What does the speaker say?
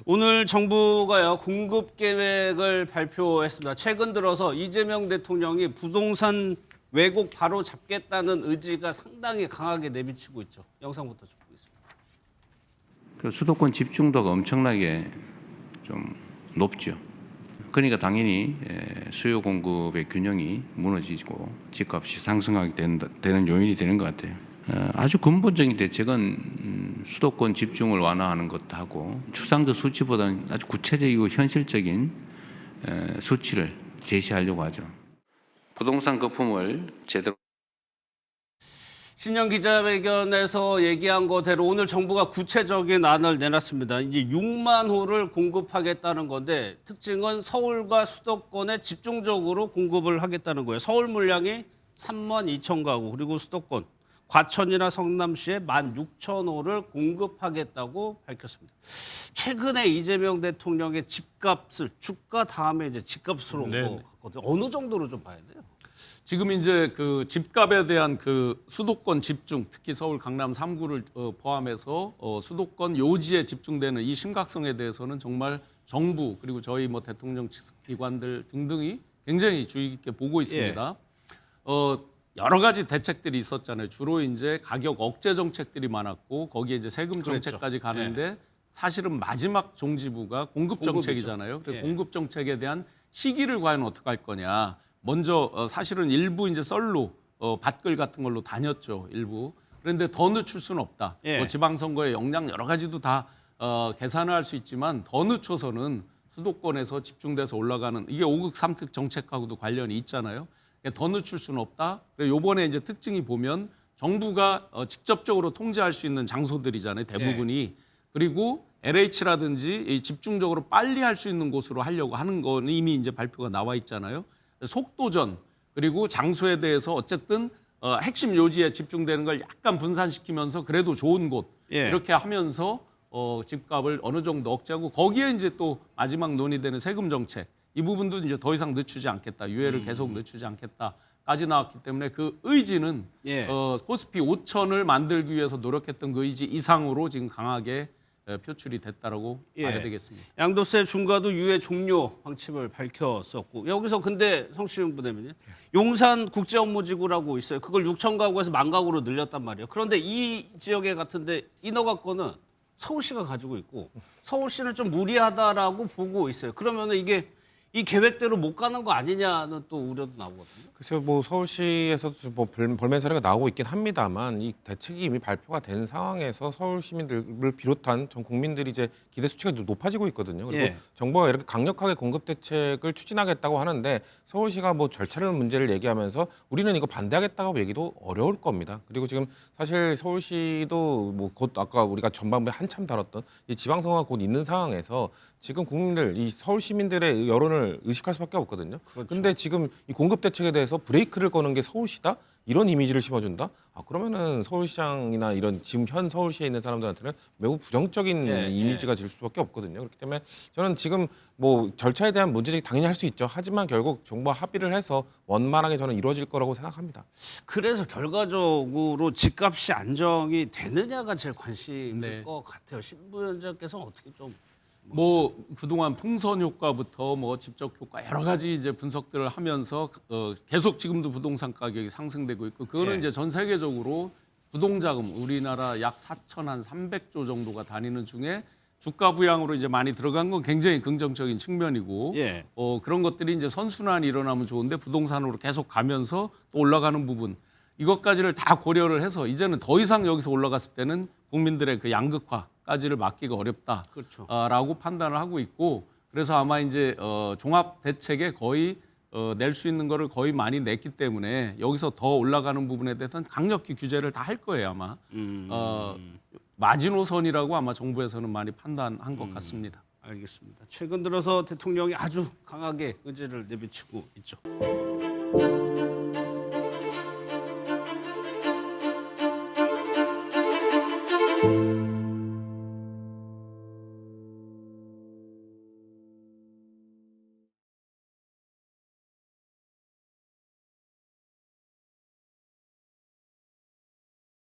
오늘 정부가요 공급 계획을 발표했습니다. 최근 들어서 이재명 대통령이 부동산 왜곡 바로 잡겠다는 의지가 상당히 강하게 내비치고 있죠. 영상부터 좀 보겠습니다. 그 수도권 집중도가 엄청나게 좀 높죠. 그러니까 당연히 수요 공급의 균형이 무너지고 집값이 상승하게 되는 요인이 되는 것 같아요. 아주 근본적인 대책은 수도권 집중을 완화하는 것하고 추상적 수치보다는 아주 구체적이고 현실적인 수치를 제시하려고 하죠. 부동산 거품을 제대로 신년 기자회견에서 얘기한 거대로 오늘 정부가 구체적인 안을 내놨습니다. 이제 6만 호를 공급하겠다는 건데 특징은 서울과 수도권에 집중적으로 공급을 하겠다는 거예요. 서울 물량이 3만 2천 가구 그리고 수도권 과천이나 성남시에 16,000호를 공급하겠다고 밝혔습니다. 최근에 이재명 대통령의 집값을 주가 다음에 이제 집값으로 온 것 같거든요. 어느 정도로 좀 봐야 돼요? 지금 이제 그 집값에 대한 그 수도권 집중, 특히 서울 강남 3구를 포함해서 수도권 요지에 집중되는 이 심각성에 대해서는 정말 정부 그리고 저희 뭐 대통령 기관들 등등이 굉장히 주의 깊게 보고 있습니다. 여러 가지 대책들이 있었잖아요. 주로 이제 가격 억제 정책들이 많았고 거기에 이제 세금 정책까지 가는데 사실은 마지막 종지부가 공급 정책이잖아요. 그래서 공급 정책에 대한 시기를 과연 어떻게 할 거냐. 먼저 사실은 일부 이제 썰로 밭글 같은 걸로 다녔죠. 일부. 그런데 더 늦출 수는 없다. 뭐 지방선거의 역량 여러 가지도 다 계산을 할 수 있지만 더 늦춰서는 수도권에서 집중돼서 올라가는 이게 5극 3특 정책하고도 관련이 있잖아요. 더 늦출 수는 없다. 이번에 이제 특징이 보면 정부가 직접적으로 통제할 수 있는 장소들이잖아요. 대부분이. 그리고 LH라든지 집중적으로 빨리 할 수 있는 곳으로 하려고 하는 건 이미 이제 발표가 나와 있잖아요. 속도전 그리고 장소에 대해서 어쨌든 핵심 요지에 집중되는 걸 약간 분산시키면서 그래도 좋은 곳 이렇게 하면서 집값을 어느 정도 억제하고 거기에 이제 또 마지막 논의되는 세금 정책 이 부분도 이제 더 이상 늦추지 않겠다 유예를 계속 늦추지 않겠다까지 나왔기 때문에 그 의지는 코스피 5천을 만들기 위해서 노력했던 그 의지 이상으로 지금 강하게 표출이 됐다라고 봐야 되겠습니다. 양도세 중과도 유예 종료 방침을 밝혔었고 여기서 근데 성시윤 부대변인 용산 국제업무지구라고 있어요. 그걸 6천 가구에서 10,000 가구로 늘렸단 말이에요. 그런데 이 지역에 같은데 인허가권은 서울시가 가지고 있고 서울시는 좀 무리하다라고 보고 있어요. 그러면 이게 이 계획대로 못 가는 거 아니냐는 또 우려도 나오거든요. 글쎄요, 뭐 서울시에서도 뭐 볼멘 사례가 나오고 있긴 합니다만 이 대책이 이미 발표가 된 상황에서 서울 시민들을 비롯한 전 국민들이 이제 기대 수치가 높아지고 있거든요. 그리고 정부가 이렇게 강력하게 공급 대책을 추진하겠다고 하는데 서울시가 뭐 절차를 문제를 얘기하면서 우리는 이거 반대하겠다고 얘기도 어려울 겁니다. 그리고 지금 사실 서울시도 뭐 곧 아까 우리가 전반부에 한참 다뤘던 이 지방선거가 곧 있는 상황에서 지금 국민들 이 서울 시민들의 여론을 의식할 수밖에 없거든요. 그런데 지금 이 공급 대책에 대해서 브레이크를 거는 게 서울시다? 이런 이미지를 심어준다? 그러면은 서울시장이나 이런 지금 현 서울시에 있는 사람들한테는 매우 부정적인 이미지가 질 수밖에 없거든요. 그렇기 때문에 저는 지금 뭐 절차에 대한 문제제기 당연히 할 수 있죠. 하지만 결국 정부와 합의를 해서 원만하게 저는 이루어질 거라고 생각합니다. 그래서 결과적으로 집값이 안정이 되느냐가 제일 관심일 것 같아요. 신부위원장께서는 어떻게 좀 뭐 그동안 풍선 효과부터 뭐 집적 효과 여러 가지 이제 분석들을 하면서 계속 지금도 부동산 가격이 상승되고 있고 그거는 이제 전 세계적으로 부동자금 우리나라 약 4,300조 정도가 다니는 중에 주가 부양으로 이제 많이 들어간 건 굉장히 긍정적인 측면이고 그런 것들이 이제 선순환이 일어나면 좋은데 부동산으로 계속 가면서 또 올라가는 부분 이것까지를 다 고려를 해서 이제는 더 이상 여기서 올라갔을 때는 국민들의 그 양극화까지를 막기가 어렵다라고 판단을 하고 있고 그래서 아마 이제 종합 대책에 거의 낼 수 있는 거를 거의 많이 냈기 때문에 여기서 더 올라가는 부분에 대해서는 강력히 규제를 다 할 거예요 아마 마지노선이라고 아마 정부에서는 많이 판단한 것 같습니다. 알겠습니다. 최근 들어서 대통령이 아주 강하게 의지를 내비치고 있죠.